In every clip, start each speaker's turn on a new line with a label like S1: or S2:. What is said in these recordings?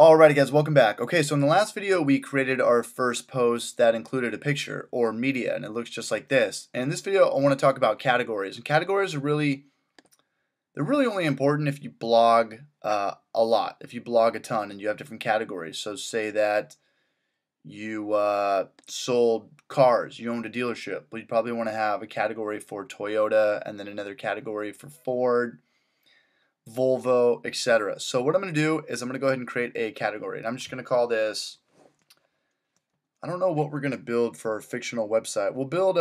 S1: Alrighty guys, welcome back. Okay, so in the last video we created our first post that included a picture or media, and it looks just like this. And in this video I want to talk about categories. And categories are they're really only important if you blog a lot, if you blog a ton and you have different categories. So say that you sold cars, you owned a dealership, but you'd probably want to have a category for Toyota and then another category for Ford, Volvo, etc. So what I'm going to do is I'm going to go ahead and create a category, and I'm just going to call this, I don't know what we're going to build for our fictional website. We'll build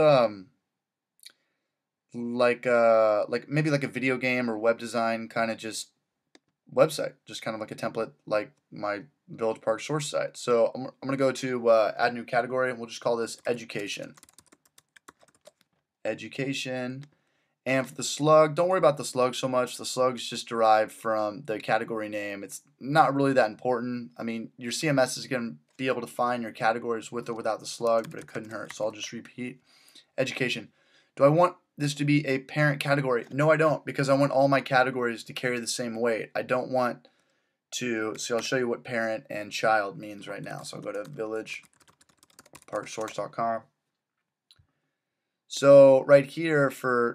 S1: like maybe like a video game or web design kind of just website, just kind of like a template like my Village Park source site. So I'm going to go to add new category, and we'll just call this education. Education. And for the slug, don't worry about the slug so much. The slug's just derived from the category name. It's not really that important. I mean, your CMS is going to be able to find your categories with or without the slug, but it couldn't hurt. So I'll just repeat. Education. Do I want this to be a parent category? No, I don't, because I want all my categories to carry the same weight. I don't want to, so I'll show you what parent and child means right now. So I'll go to villageparksource.com. So right here,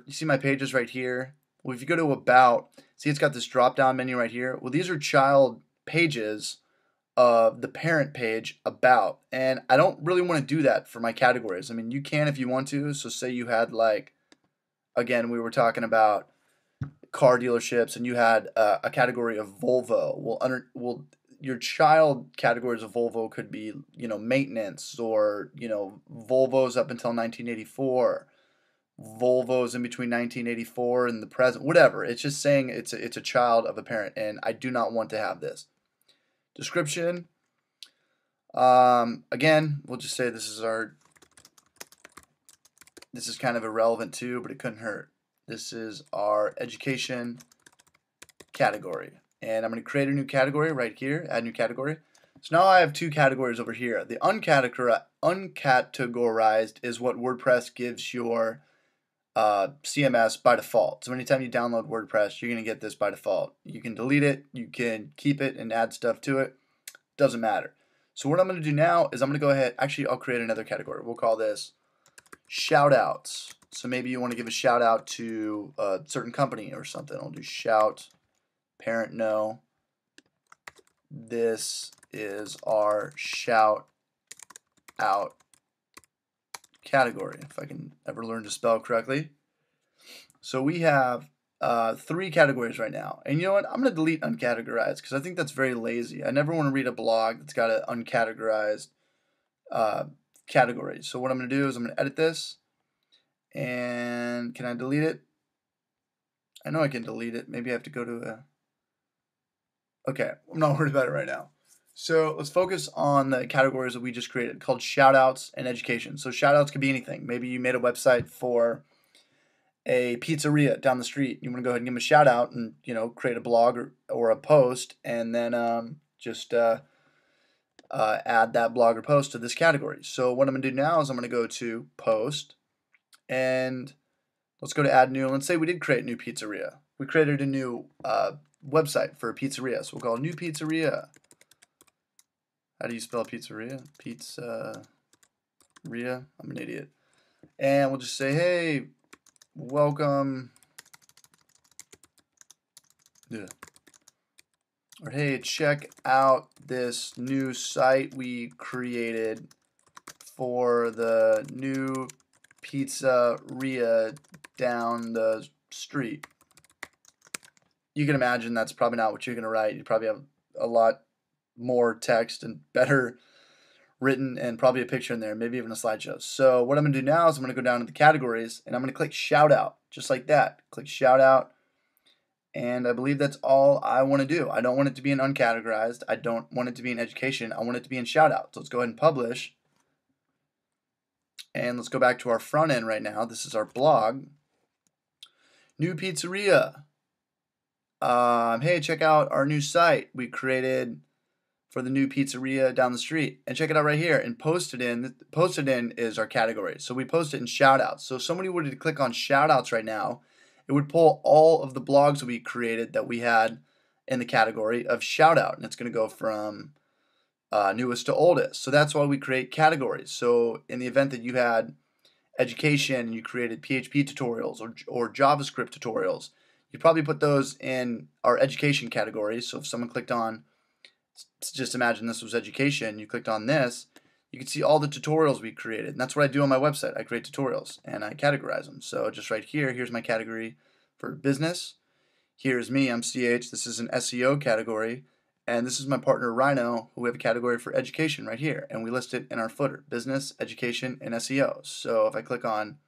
S1: you see my pages right here? Well, if you go to about, see it's got this drop down menu right here. Well, these are child pages of the parent page about, and I don't really want to do that for my categories. I mean, you can if you want to. So say you had, like, again, we were talking about car dealerships and you had a category of Volvo. Well, your child categories of Volvo could be, maintenance, or, Volvos up until 1984, Volvos in between 1984 and the present, whatever. It's just saying it's a child of a parent, and I do not want to have this. Description. Again, we'll just say this is kind of irrelevant too, but it couldn't hurt. This is our education category. And I'm going to create a new category right here, add new category. So now I have two categories over here. The uncategorized is what WordPress gives your CMS by default. So anytime you download WordPress, you're going to get this by default. You can delete it, you can keep it and add stuff to it. Doesn't matter. So what I'm going to do now is I'm going to go ahead, actually I'll create another category. We'll call this shout outs. So maybe you want to give a shout out to a certain company or something. I'll do shout, parent no. This is our shout out category, if I can ever learn to spell correctly. So we have 3 categories right now. And you know what? I'm going to delete uncategorized because I think that's very lazy. I never want to read a blog that's got an uncategorized category. So what I'm going to do is I'm going to edit this. And can I delete it? I know I can delete it. Maybe I have to go to a... Okay, I'm not worried about it right now. So let's focus on the categories that we just created called shoutouts and education. So shoutouts could be anything. Maybe you made a website for a pizzeria down the street. You want to go ahead and give them a shout out and, create a blog or a post, and then just add that blog or post to this category. So what I'm going to do now is I'm going to go to post, and let's go to add new. Let's say we did create a new pizzeria. We created a new website for a pizzeria. So we'll call it new pizzeria. How do you spell pizzeria? Pizzeria. I'm an idiot. And we'll just say, hey, welcome. Yeah. Or hey, check out this new site we created for the new pizzeria down the street. You can imagine that's probably not what you're going to write. You probably have a lot more text and better written, and probably a picture in there, maybe even a slideshow. So what I'm going to do now is I'm going to go down to the categories, and I'm going to click shout out, just like that. Click shout out, and I believe that's all I want to do. I don't want it to be in uncategorized. I don't want it to be in education. I want it to be in shout out. So let's go ahead and publish. And let's go back to our front end right now. This is our blog. New pizzeria. Hey, check out our new site we created for the new pizzeria down the street, and check it out right here. And posted in is our category. So we post it in shout outs. So if somebody were to click on shout outs right now, it would pull all of the blogs that we created that we had in the category of shout out, and it's going to go from newest to oldest. So that's why we create categories. So in the event that you had education and you created PHP tutorials or JavaScript tutorials, you probably put those in our education category. So if someone clicked on, just imagine this was education, you clicked on this, you can see all the tutorials we created. And that's what I do on my website. I create tutorials and I categorize them. So just right here, here's my category for business. Here's me, I'm CH. This is an SEO category. And this is my partner Rhino, who we have a category for education right here. And we list it in our footer, business, education, and SEO. So if I click on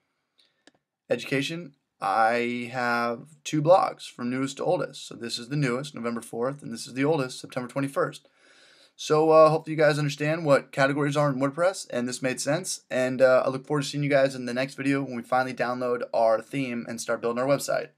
S1: education, I have 2 blogs from newest to oldest. So this is the newest, November 4th, and this is the oldest, September 21st. So hope you guys understand what categories are in WordPress, and this made sense. And I look forward to seeing you guys in the next video when we finally download our theme and start building our website.